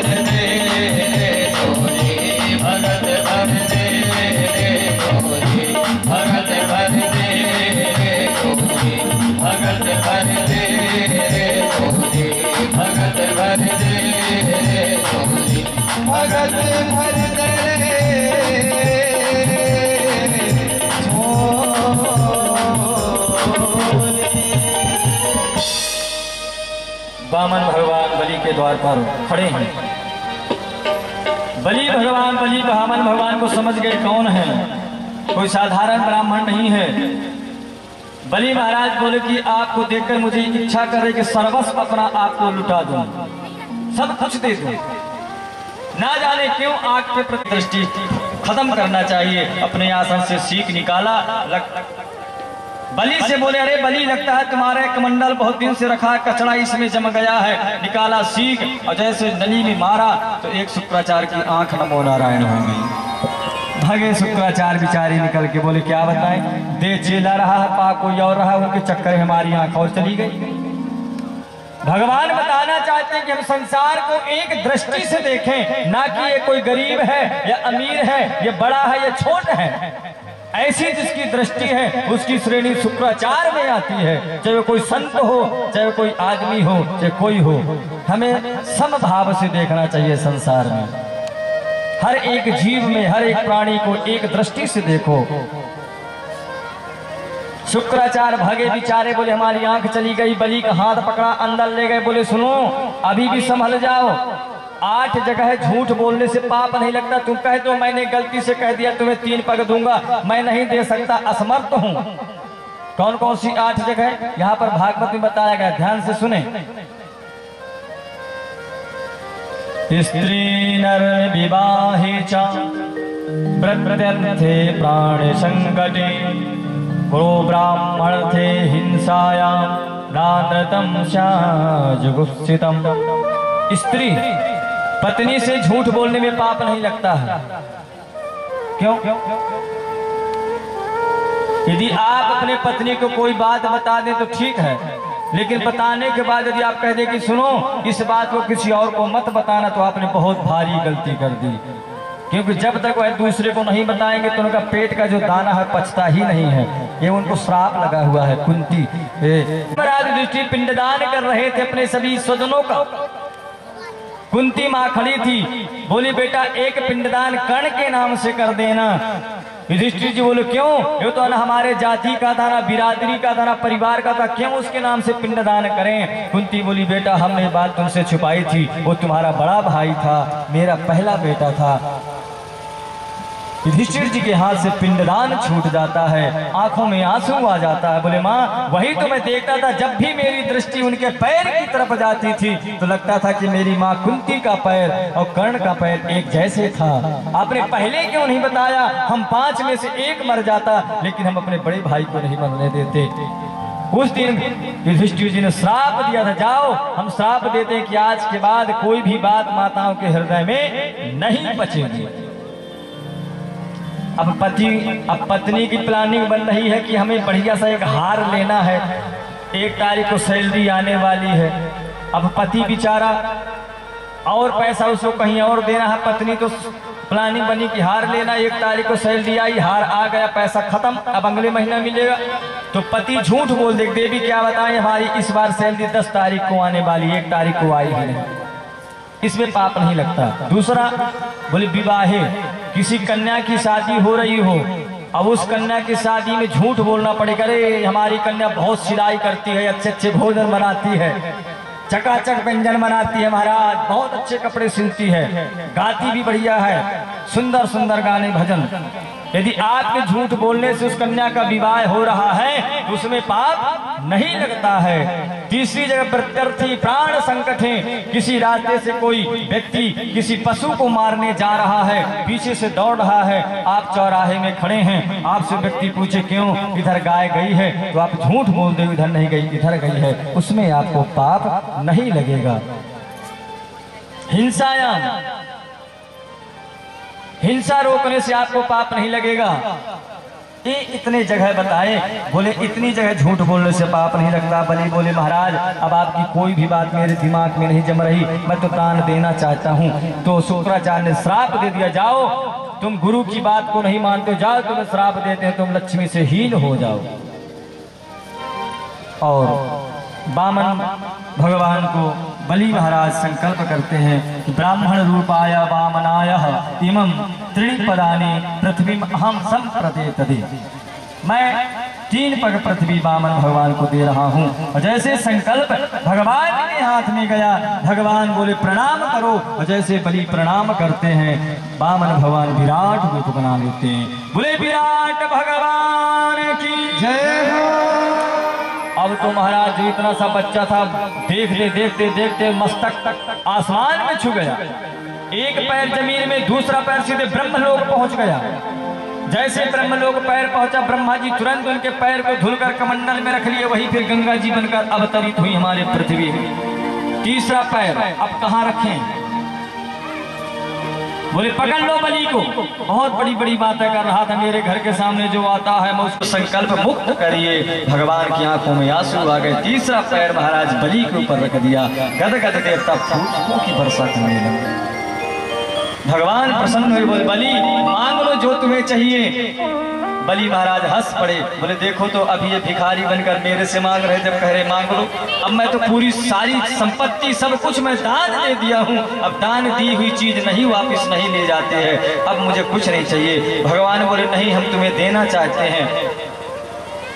भर दे गोरी, भगत भर दे गोरी, भगत भर दे गोरी, भगत भर दे गोरी, भगत भर दे गोरी, भगत भर दे। वामन भगवान बलि के द्वार पर खड़े हैं। बलि भगवान बलि वामन भगवान को समझ गए कौन है, कोई साधारण ब्राह्मण नहीं है। बलि महाराज बोले कि आपको देखकर मुझे इच्छा करे कि सर्वस्व अपना आपको लुटा दूं, सब कुछ दे दूं। ना जाने क्यों आग के प्रति दृष्टि खत्म करना चाहिए। अपने आसन से सीख निकाला, बलि से बोले अरे बलि लगता है तुम्हारे कमंडल बहुत दिन से रखा, कचरा इसमें जम गया है। निकाला सीख और जैसे नली में मारा तो एक शुक्राचार्य की आंख नमो नारायण हो गई। भागे शुक्राचार्य बिचारी निकल के बोले क्या बताएं, दे चेला रहा है पा कोई और रहा, उनके चक्कर में हमारी आंख और चली गई। भगवान बताना चाहते हैं कि हम संसार को एक दृष्टि से देखें, ना कि ये कोई गरीब है या अमीर है, ये बड़ा है या छोटा है। ऐसी जिसकी दृष्टि है उसकी श्रेणी शुक्राचार्य में आती है, चाहे वो कोई संत हो, चाहे वो कोई आदमी हो, चाहे कोई हो। हमें समभाव से देखना चाहिए संसार में। हर एक जीव में, हर एक प्राणी को एक दृष्टि से देखो। शुक्राचार्य भागे बिचारे, बोले हमारी आंख चली गई। बलि का हाथ पकड़ा, अंदर ले गए, बोले सुनो अभी भी संभल जाओ। 8 जगह झूठ बोलने से पाप नहीं लगता। तुम कहे तो मैंने गलती से कह दिया तुम्हें 3 पग दूंगा, मैं नहीं दे सकता, असमर्थ हूं। कौन कौन सी 8 जगह यहाँ पर भागवत में बताया गया, ध्यान से सुने। स्त्री नर विवाहे च प्रत्यर्थे प्राण संकटे गो ब्राह्मण थे हिंसायां नानृतम जुगुप्सितम। स्त्री पत्नी से झूठ बोलने में पाप नहीं लगता है। क्यों? यदि आप अपने पत्नी को कोई बात बता दें तो ठीक है, लेकिन बताने के बाद यदि आप कह दें कि सुनो इस बात को किसी और को मत बताना, तो आपने बहुत भारी गलती कर दी। क्योंकि जब तक वह दूसरे को नहीं बताएंगे तो उनका पेट का जो दाना है पचता ही नहीं है। ये उनको श्राप लगा हुआ है। कुंती महाराज युधिष्ठिर पिंडदान कर रहे थे अपने सभी स्वजनों का। कुंती माँ खड़ी थी, बोली बेटा एक पिंडदान कर्ण के नाम से कर देना। युधिष्ठिर जी बोले क्यों? ये तो ना हमारे जाति का था, ना बिरादरी का था, ना परिवार का था, क्यों उसके नाम से पिंडदान करें? कुंती बोली बेटा हमने बात तुमसे छुपाई थी, वो तुम्हारा बड़ा भाई था, मेरा पहला बेटा था। युधिष्ठिर जी के हाथ से पिंडदान छूट जाता है, आंखों में आंसू आ जाता है। बोले माँ वही तो मैं देखता था, जब भी मेरी दृष्टि उनके पैर की तरफ जाती थी तो लगता था कि मेरी माँ कुंती का पैर और कर्ण का पैर एक जैसे था। आपने पहले क्यों नहीं बताया? हम 5 में से 1 मर जाता, लेकिन हम अपने बड़े भाई को नहीं मरने देते। उस दिन युधिष्ठिर जी ने श्राप दिया था, जाओ हम श्राप देते हैं कि आज के बाद कोई भी बात माताओं के हृदय में नहीं बचेगी। अब पत्नी की प्लानिंग बन रही है कि हमें बढ़िया सा एक हार लेना है, 1 तारीख को सैलरी आने वाली है। अब पति बेचारा और पैसा उसको कहीं और देना है, पत्नी तो प्लानिंग बनी कि हार लेना, 1 तारीख को सैलरी आई, हार आ गया, पैसा खत्म, अब अगले महीना मिलेगा। तो पति झूठ बोल दे, देवी क्या बताएं हमारी इस बार सैलरी 10 तारीख को आने वाली, 1 तारीख को आई ही नहीं, इसमें पाप नहीं लगता। दूसरा बोले विवाहे, किसी कन्या की शादी हो रही हो, अब उस कन्या की शादी में झूठ बोलना पड़ेगा, अरे हमारी कन्या बहुत सिलाई करती है, अच्छे अच्छे भोजन बनाती है, चकाचक व्यंजन बनाती है महाराज, बहुत अच्छे कपड़े सिलती है, गाती भी बढ़िया है, सुंदर सुंदर गाने भजन। यदि आपके झूठ बोलने से उस कन्या का विवाह हो रहा है तो उसमें पाप नहीं लगता है। तीसरी जगह प्रत्यर्थी प्राण संकट है, किसी रास्ते से कोई व्यक्ति किसी पशु को मारने जा रहा है, पीछे से दौड़ रहा है, आप चौराहे में खड़े हैं, आपसे व्यक्ति पूछे क्यों, इधर गाय गई है, तो आप झूठ बोल दे इधर नहीं गई इधर गई है, उसमें आपको पाप नहीं लगेगा। हिंसा रोकने से आपको पाप नहीं लगेगा। ये इतने जगह बताए। बोले इतनी जगह झूठ बोलने से पाप नहीं लगता। बलि बोले महाराज अब आपकी कोई भी बात मेरे दिमाग में नहीं जम रही, मैं तो दान देना चाहता हूँ। तो शुक्राचार्य ने श्राप दे दिया, जाओ तुम गुरु की बात को नहीं मानते, जाओ तुम्हें श्राप देते हैं, तुम लक्ष्मी से हीन हो जाओ। और वामन भगवान को बलि महाराज संकल्प करते हैं कि ब्राह्मण रूपाय वामनाय इमं त्रिपदानि पृथ्वी हम संप्रदेतदे, मैं 3 पग पृथ्वी वामन भगवान को दे रहा हूँ। और जैसे संकल्प भगवान के हाथ में गया, भगवान बोले प्रणाम करो, और जैसे बलि प्रणाम करते हैं वामन भगवान विराट रूप बना लेते हैं। बोले विराट भगवान की जय हो। अब तो महाराज जो इतना सा बच्चा था, देखते देखते देखते मस्तक तक आसमान में छू गया, एक पैर जमीन में, दूसरा पैर सीधे ब्रह्मलोक पहुंच गया। जैसे ब्रह्मलोक पैर पहुंचा, ब्रह्मा जी तुरंत उनके पैर को धुलकर कमंडल में रख लिए, वही फिर गंगा जी बनकर अवतरित हुई हमारे पृथ्वी में। तीसरा पैर अब कहाँ रखें? बोले पकड़ लो बलि को। बहुत बड़ी बड़ी बातें कर रहा था, मेरे घर के सामने जो आता है मैं उसको संकल्प मुक्त करिए। भगवान की आंखों में आंसू आ गए। तीसरा पैर महाराज बलि के ऊपर रख दिया, गद गद देवता फूलों की वर्षा करने लगे। भगवान प्रसन्न हुए, बोले बलि मांग लो जो तुम्हें चाहिए। बलि महाराज हंस पड़े, बोले देखो तो अभी ये भिखारी बनकर मेरे से मांग रहे, जब कह रहे मांग लो, अब मैं तो पूरी सारी संपत्ति सब कुछ मैं दान दे दिया हूँ, अब दान दी हुई चीज नहीं वापस नहीं ले जाते हैं, अब मुझे कुछ नहीं चाहिए। भगवान बोले नहीं हम तुम्हें देना चाहते हैं।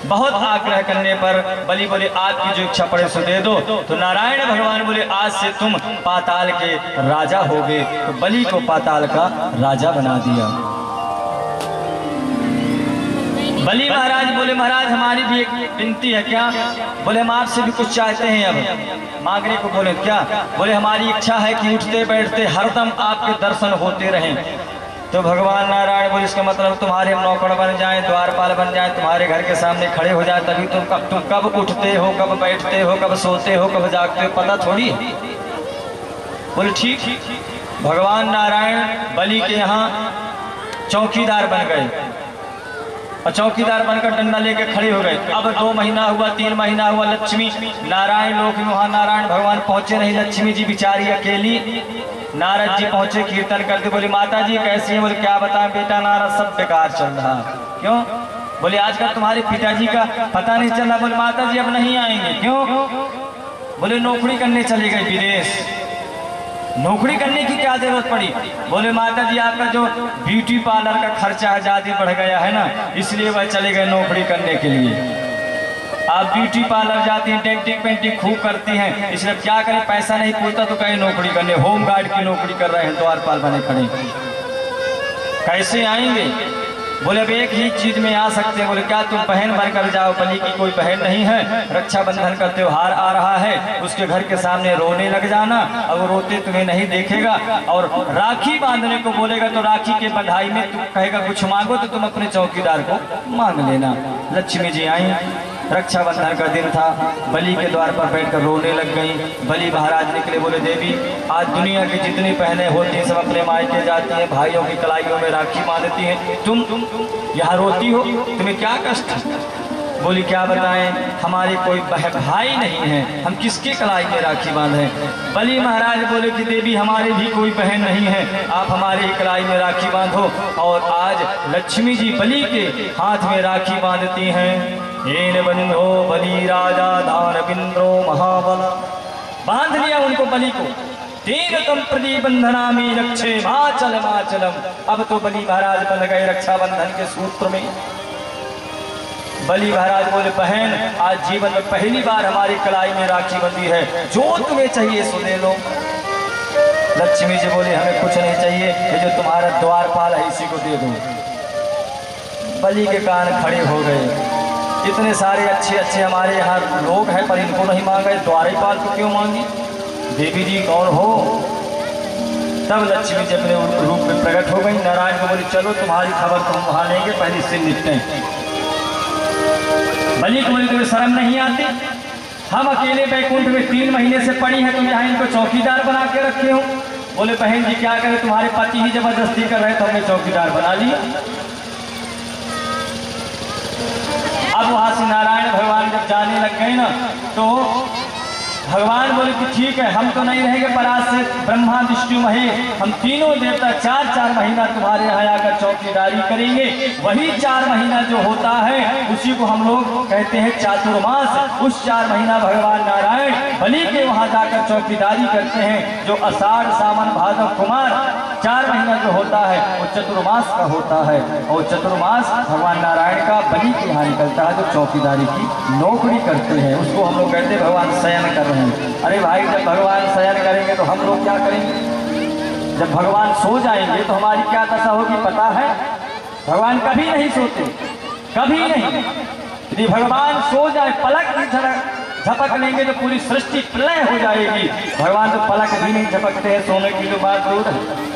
बहुत आग्रह करने पर बलि बोले आपकी जो इच्छा पड़े सो दे दो। तो नारायण भगवान बोले आज से तुम पाताल के राजा होगे। तो बलि को पाताल का राजा बना दिया। बलि महाराज बोले महाराज हमारी भी एक विनती है। क्या? बोले हम आपसे भी कुछ चाहते हैं। अब मांगने को बोले क्या? बोले हमारी इच्छा है कि उठते बैठते हरदम आपके दर्शन होते रहें। तो भगवान नारायण बोले इसका मतलब तुम्हारे नौकर बन जाएं, द्वारपाल बन जाएं, तुम्हारे घर के सामने खड़े हो जाए, तभी तुम कब उठते हो, कब बैठते हो, कब सोते हो, कब जागते हो, पता थोड़ी है। बोले ठीक। भगवान नारायण बलि के यहाँ चौकीदार बन गए और चौकीदार बनकर डंडा लेकर खड़े हो गए। अब 2 महीना हुआ, 3 महीना हुआ, लक्ष्मी नारायण लोग वहाँ नारायण भगवान पहुंचे नहीं। लक्ष्मी जी बेचारी अकेली। नारद जी पहुंचे, कीर्तन करते, बोले माता जी कैसी है? बोले क्या बताएं बेटा नारद सब बेकार चल रहा। क्यों? बोले आजकल तुम्हारे पिताजी का पता नहीं चल रहा। बोले माता जी अब नहीं आएंगे। क्यों? बोले नौकरी करने चले गए विदेश। नौकरी करने की क्या जरूरत पड़ी? बोले माता जी आपका जो ब्यूटी पार्लर का खर्चा है ज्यादा बढ़ गया है ना, इसलिए वह चले गए नौकरी करने के लिए। आप ब्यूटी पार्लर जाती हैं, डेंटिंग पेंटिंग खूब करती हैं, इसलिए क्या करें, पैसा नहीं पूछता तो कहीं नौकरी करने, होम गार्ड की नौकरी कर रहे हैं, द्वारपाल बने खड़े, कैसे आएंगे? बोले अब एक ही चीज में आ सकते हैं। बोले क्या? तुम बहन बनकर जाओ। बलि की कोई बहन नहीं है, रक्षाबंधन का त्योहार आ रहा है, उसके घर के सामने रोने लग जाना, और वो रोते तुम्हें नहीं देखेगा, और राखी बांधने को बोलेगा तो राखी के बधाई में तुम कहेगा कुछ मांगो, तो तुम अपने चौकीदार को मांग लेना। लक्ष्मी जी आई, रक्षाबंधन का दिन था, बलि के द्वार पर बैठकर रोने लग गई। बलि महाराज निकले, बोले देवी आज दुनिया की जितनी बहनें होती हैं सब अपने मायके जाती हैं, भाइयों की कलाइयों में राखी बांधती हैं, तुम यहाँ रोती हो, तुम्हें क्या कष्ट? बोली क्या बताएं, हमारे कोई भाई नहीं है, हम किसके कलाई में राखी बांधे? बलि महाराज बोले कि देवी हमारे भी कोई बहन नहीं है, आप हमारे ही कलाई में राखी बांधो। और आज लक्ष्मी जी बलि के हाथ में राखी बांधती हैं। येन बंधो बलि राजा दानविंद्रो महाबल। बांध लिया उनको बलि को। तेन तम प्रतिबंधना में रक्षे माचल माचलम। अब तो बलि महाराज बन गए रक्षाबंधन के सूत्र में। बलि महाराज बोले बहन आज जीवन में पहली बार हमारी कलाई में राखी बंधी है, जो तुम्हें चाहिए सो ले लो। लक्ष्मी जी बोले हमें कुछ नहीं चाहिए, ये जो तुम्हारा द्वारपाल है इसी को दे दो। बलि के कान खड़े हो गए। इतने सारे अच्छे अच्छे हमारे यहाँ लोग हैं पर इनको नहीं मांगे, द्वारपाल को क्यों मांगी? देवी जी कौन हो? तब लक्ष्मी जी अपने रूप में प्रकट हो गई। नारायण को बोली चलो तुम्हारी खबर तुम वहां लेंगे, पहले इससे निपटे। बलि को बोली तुम्हें शर्म नहीं आती? हम अकेले बैकुंठ में 3 महीने से पड़ी हैं, तुम यहाँ इनको चौकीदार बना के रखे हो। बोले बहन जी क्या करें, तुम्हारे पति ही जबरदस्ती कर रहे तो हमने चौकीदार बना लिया। अब वहाँ से नारायण भगवान जब जाने लग गए ना, तो भगवान बोले कि ठीक है, हम तो नहीं रहेंगे परात से, ब्रह्मा विष्णु महेश, हम तीनों देवता 4-4 महीना तुम्हारे यहाँ आकर चौकीदारी करेंगे। वही 4 महीना जो होता है उसी को हम लोग कहते हैं चातुर्मास। उस 4 महीना भगवान नारायण बलि के वहाँ जाकर चौकीदारी करते हैं। जो आषाढ़ सावन भादव कुमार 4 महीना जो होता है वो चतुर्मास का होता है। और चतुर्मास भगवान नारायण का बलि के यहाँ निकलता है, जो चौकीदारी की नौकरी करते हैं। उसको हम लोग कहते हैं भगवान शयन कर रहे हैं। अरे भाई, जब भगवान शयन करेंगे तो हम लोग क्या करेंगे? जब भगवान सो जाएंगे तो हमारी क्या दशा होगी पता है? भगवान कभी नहीं सोते, कभी नहीं। यदि भगवान सो जाए, पलक की झपक लेंगे तो पूरी सृष्टि प्रलय हो जाएगी। भगवान तो पलक भी नहीं झपकते हैं, सोने की जो बात दूर है।